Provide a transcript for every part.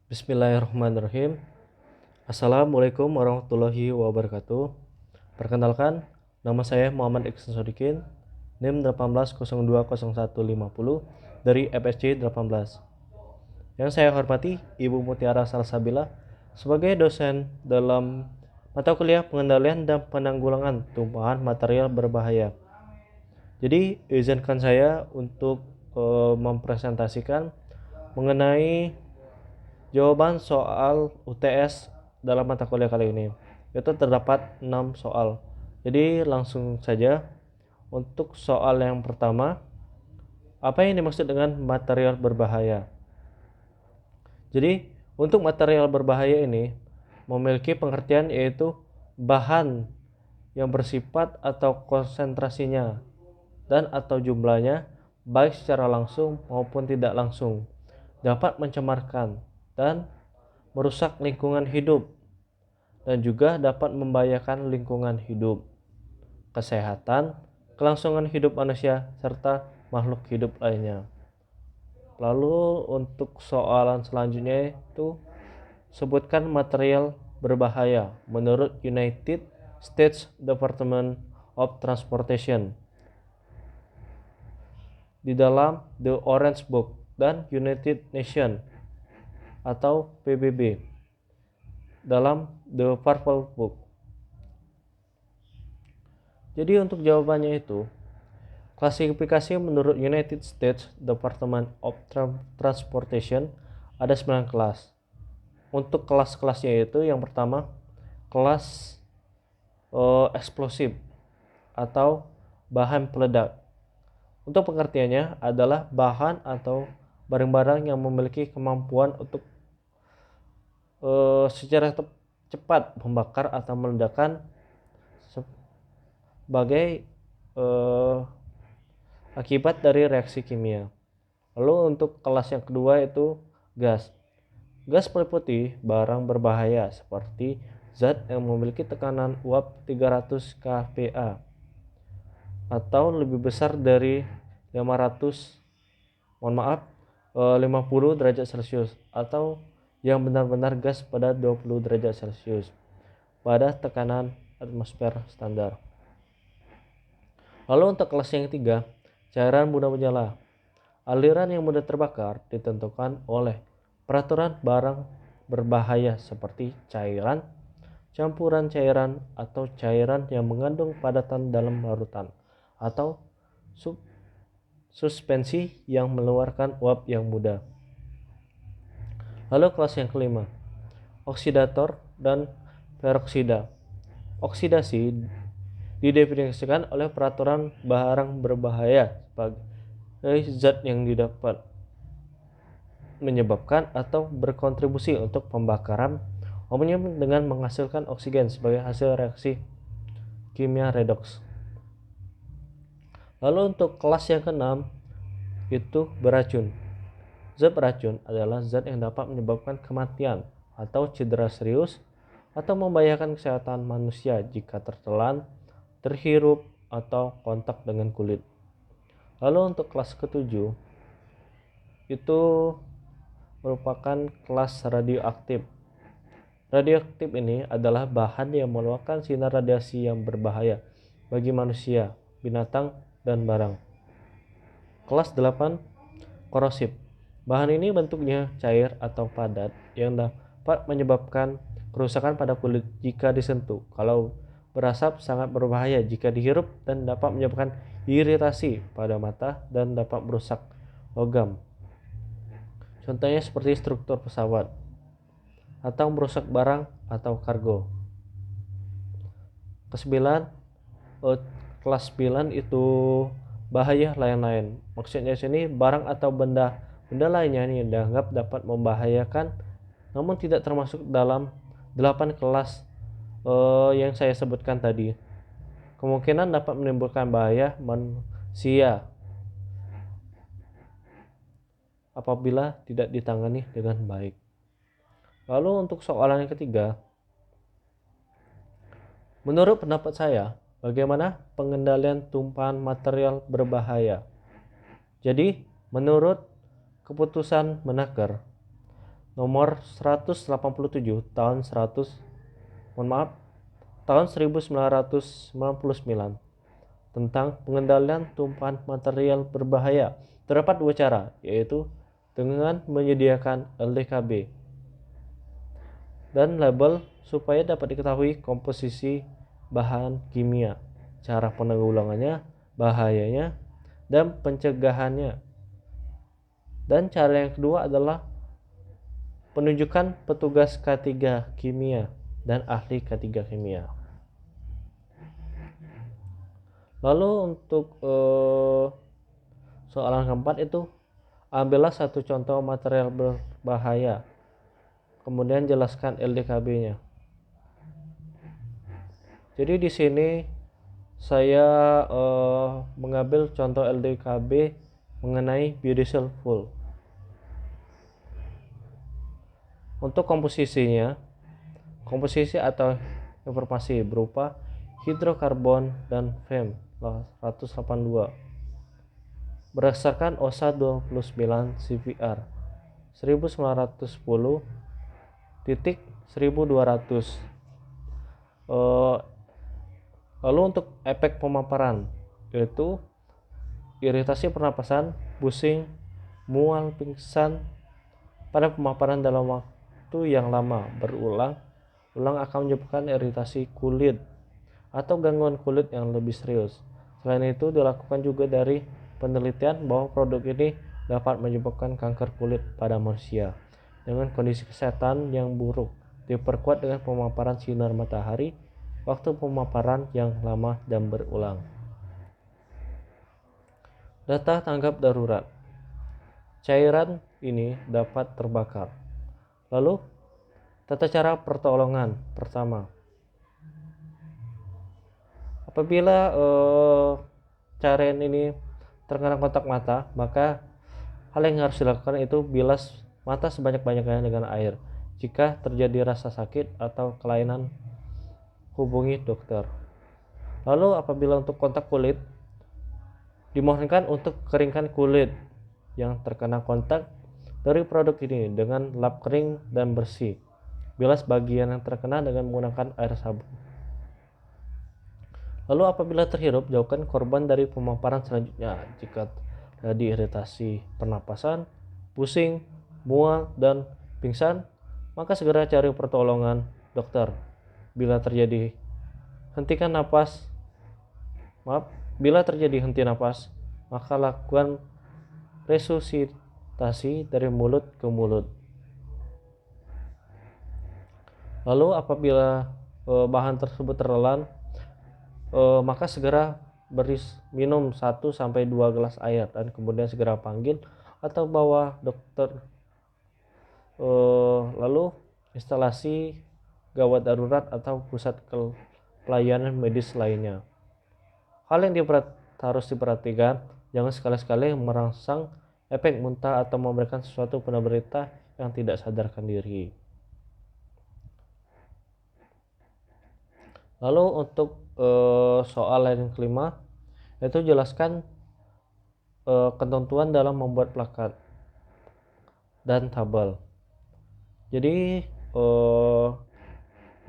Bismillahirrahmanirrahim. Assalamualaikum warahmatullahi wabarakatuh. Perkenalkan, nama saya Muhammad Iksan Sodikin, NIM 18020150 dari FSC 18. Yang saya hormati Ibu Mutiara Salsabila sebagai dosen dalam mata kuliah pengendalian dan penanggulangan tumpahan material berbahaya. Jadi izinkan saya untuk mempresentasikan mengenai jawaban soal UTS dalam mata kuliah kali ini. Itu terdapat 6 soal. Jadi langsung saja untuk soal yang pertama, apa yang dimaksud dengan material berbahaya? Jadi untuk material berbahaya ini memiliki pengertian yaitu bahan yang bersifat atau konsentrasinya dan atau jumlahnya baik secara langsung maupun tidak langsung dapat mencemarkan dan merusak lingkungan hidup dan juga dapat membahayakan lingkungan hidup, kesehatan, kelangsungan hidup manusia serta makhluk hidup lainnya. Lalu untuk soalan selanjutnya itu sebutkan material berbahaya menurut United States Department of Transportation di dalam The Orange Book dan United Nations atau PBB dalam The Purple Book. Jadi untuk jawabannya itu, klasifikasi menurut United States Department of Transportation ada 9 kelas. Untuk kelas-kelasnya itu yang pertama kelas eksplosif atau bahan peledak. Untuk pengertiannya adalah bahan atau barang-barang yang memiliki kemampuan untuk secara cepat membakar atau meledakkan sebagai akibat dari reaksi kimia. Lalu untuk kelas yang kedua itu gas. Gas meliputi barang berbahaya seperti zat yang memiliki tekanan uap 300 kPa atau lebih besar dari 50 derajat Celcius atau yang benar-benar gas pada 20 derajat Celcius pada tekanan atmosfer standar. Lalu untuk kelas yang ketiga, cairan mudah menyala. Aliran yang mudah terbakar ditentukan oleh peraturan barang berbahaya seperti cairan, campuran cairan atau cairan yang mengandung padatan dalam larutan atau suspensi yang mengeluarkan uap yang mudah. Lalu kelas yang kelima, oksidator dan peroksida. Oksidasi didefinisikan oleh peraturan barang berbahaya sebagai zat yang didapat menyebabkan atau berkontribusi untuk pembakaran umumnya dengan menghasilkan oksigen sebagai hasil reaksi kimia redoks. Lalu untuk kelas yang keenam itu beracun. Zat beracun adalah zat yang dapat menyebabkan kematian atau cedera serius atau membahayakan kesehatan manusia jika tertelan, terhirup, atau kontak dengan kulit. Lalu untuk kelas ketujuh itu merupakan kelas radioaktif. Radioaktif ini adalah bahan yang mengeluarkan sinar radiasi yang berbahaya bagi manusia, binatang, dan barang. Kelas 8, korosif. Bahan ini bentuknya cair atau padat yang dapat menyebabkan kerusakan pada kulit jika disentuh. Kalau berasap sangat berbahaya jika dihirup dan dapat menyebabkan iritasi pada mata dan dapat merusak logam. Contohnya seperti struktur pesawat atau merusak barang atau kargo. Kelas 9 itu bahaya lain-lain. Maksudnya sini barang atau benda lainnya ini dianggap dapat membahayakan namun tidak termasuk dalam 8 kelas yang saya sebutkan tadi. Kemungkinan dapat menimbulkan bahaya manusia apabila tidak ditangani dengan baik. Lalu untuk soalan yang ketiga, menurut pendapat saya, bagaimana pengendalian tumpahan material berbahaya? Jadi, menurut keputusan Menaker nomor 187 tahun 1999 tentang pengendalian tumpahan material berbahaya. Terdapat dua cara, yaitu dengan menyediakan LDKB dan label supaya dapat diketahui komposisi bahan kimia, cara penanggulangannya, bahayanya, dan pencegahannya. Dan cara yang kedua adalah penunjukan petugas K3 kimia dan ahli K3 kimia. Lalu untuk soalan keempat itu, ambillah satu contoh material berbahaya, kemudian jelaskan LDKB-nya. Jadi di sini saya mengambil contoh LDKB mengenai biodiesel fuel. Untuk komposisi atau informasi berupa hidrokarbon dan FEM 182 berdasarkan OSHA 29 CVR 1910.1200. Lalu untuk efek pemaparan, yaitu iritasi pernapasan, pusing, mual, pingsan pada pemaparan dalam waktu yang lama berulang akan menyebabkan iritasi kulit atau gangguan kulit yang lebih serius. Selain itu, dilakukan juga dari penelitian bahwa produk ini dapat menyebabkan kanker kulit pada manusia dengan kondisi kesehatan yang buruk, diperkuat dengan pemaparan sinar matahari, waktu pemaparan yang lama dan berulang. Data tanggap darurat. Cairan ini dapat terbakar. Lalu, tata cara pertolongan. Pertama, apabila cairan ini terkena kontak mata, maka hal yang harus dilakukan itu bilas mata sebanyak-banyaknya dengan air. Jika terjadi rasa sakit atau kelainan, hubungi dokter. Lalu apabila untuk kontak kulit, dimohonkan untuk keringkan kulit yang terkena kontak dari produk ini dengan lap kering dan bersih. Bilas bagian yang terkena dengan menggunakan air sabun. Lalu apabila terhirup, jauhkan korban dari pemaparan selanjutnya. Jika terjadi iritasi pernapasan, pusing, mual, dan pingsan, maka segera cari pertolongan dokter. Bila terjadi henti napas, maka lakukan resusitasi dari mulut ke mulut. Lalu apabila bahan tersebut tertelan, maka segera minum 1-2 gelas air dan kemudian segera panggil atau bawa dokter. Lalu instalasi gawat darurat atau pusat pelayanan medis lainnya. Hal yang harus diperhatikan, jangan sekali-kali merangsang efek muntah atau memberikan sesuatu pada penderita yang tidak sadarkan diri. Lalu untuk soal yang kelima, yaitu jelaskan ketentuan dalam membuat plakat dan tabel. Jadi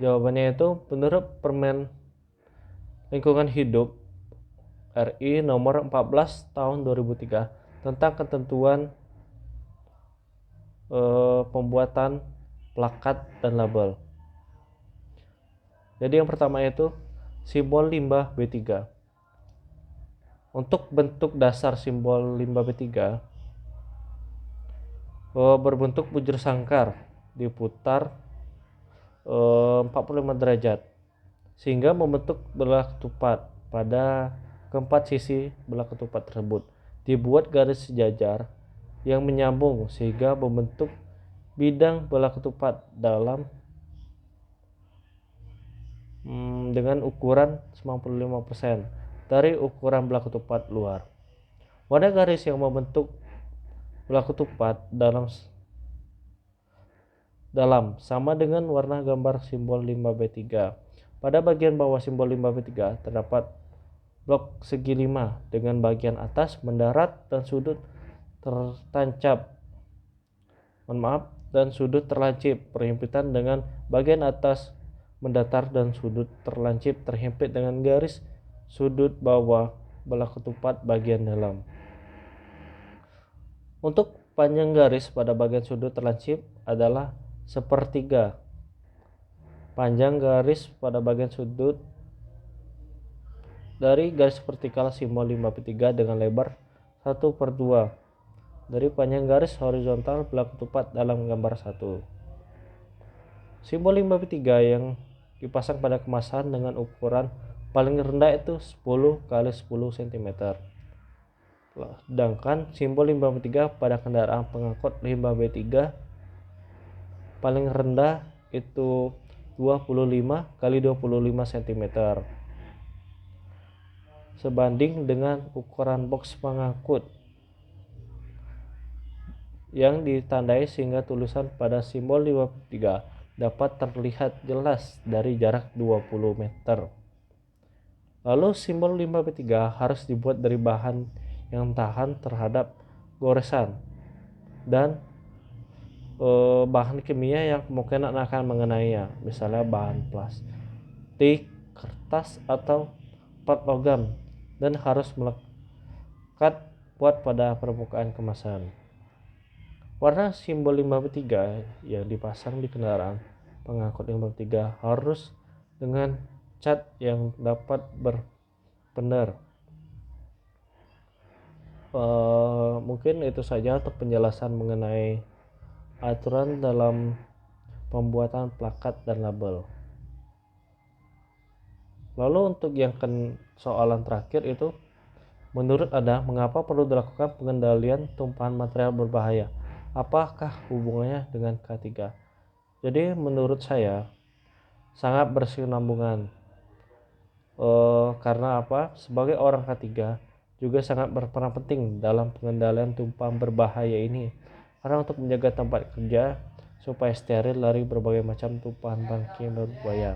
jawabannya itu menurut Permen Lingkungan Hidup RI nomor 14 tahun 2003 tentang ketentuan pembuatan plakat dan label. Jadi yang pertama itu simbol limbah B3. Untuk bentuk dasar simbol limbah B3 berbentuk bujur sangkar diputar 45 derajat sehingga membentuk belah ketupat. Pada keempat sisi belah ketupat tersebut dibuat garis sejajar yang menyambung sehingga membentuk bidang belah ketupat dalam dengan ukuran 95% dari ukuran belah ketupat luar. Warna garis yang membentuk belah ketupat dalam sama dengan warna gambar simbol limbah B3. Pada bagian bawah simbol limbah B3 terdapat blok segi 5 dengan bagian atas mendarat dan sudut tertancap dan sudut terlancip berhimpitan dengan bagian atas mendatar dan sudut terlancip terhimpit dengan garis sudut bawah belah ketupat bagian dalam. Untuk panjang garis pada bagian sudut terlancip adalah sepertiga. Panjang garis pada bagian sudut dari garis vertikal simbol 5/3 dengan lebar 1/2 dari panjang garis horizontal belah ketupat dalam gambar 1. Simbol 5/3 yang dipasang pada kemasan dengan ukuran paling rendah itu 10 x 10 cm. Sedangkan simbol 5/3 pada kendaraan pengangkut 5/3 paling rendah itu 25 x 25 cm. Sebanding dengan ukuran box pengangkut yang ditandai sehingga tulisan pada simbol 5/3 dapat terlihat jelas dari jarak 20 meter. Lalu simbol 5/3 harus dibuat dari bahan yang tahan terhadap goresan dan bahan kimia yang kemungkinan akan mengenainya, misalnya bahan plastik, kertas, atau plat logam, dan harus melekat kuat pada permukaan kemasan. Warna simbol 5/3 yang dipasang di kendaraan pengangkut 5/3 harus dengan cat yang dapat berpendar. Mungkin itu saja untuk penjelasan mengenai aturan dalam pembuatan plakat dan label. Lalu untuk yang soalan terakhir itu, menurut Anda mengapa perlu dilakukan pengendalian tumpahan material berbahaya? Apakah hubungannya dengan K3? Jadi menurut saya sangat berkesinambungan. Karena apa? Sebagai orang K3 juga sangat berperan penting dalam pengendalian tumpahan berbahaya ini. Karena untuk menjaga tempat kerja supaya steril dari berbagai macam tumpahan bahan kimia berbahaya.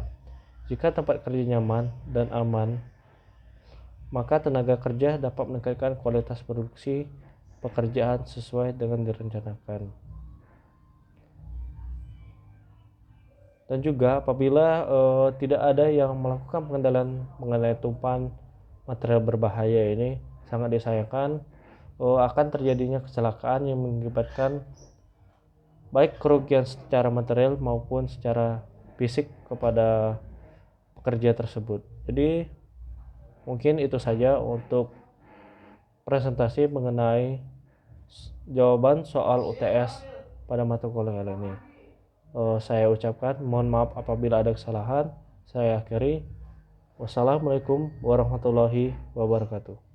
Jika tempat kerja nyaman dan aman, maka tenaga kerja dapat meningkatkan kualitas produksi pekerjaan sesuai dengan direncanakan. Dan juga apabila tidak ada yang melakukan pengendalian mengenai tumpahan material berbahaya ini, sangat disayangkan akan terjadinya kecelakaan yang mengakibatkan baik kerugian secara material maupun secara fisik kepada pekerja tersebut. Jadi mungkin itu saja untuk presentasi mengenai jawaban soal UTS pada mata kuliah ini. Saya ucapkan mohon maaf apabila ada kesalahan. Saya akhiri. Wassalamualaikum warahmatullahi wabarakatuh.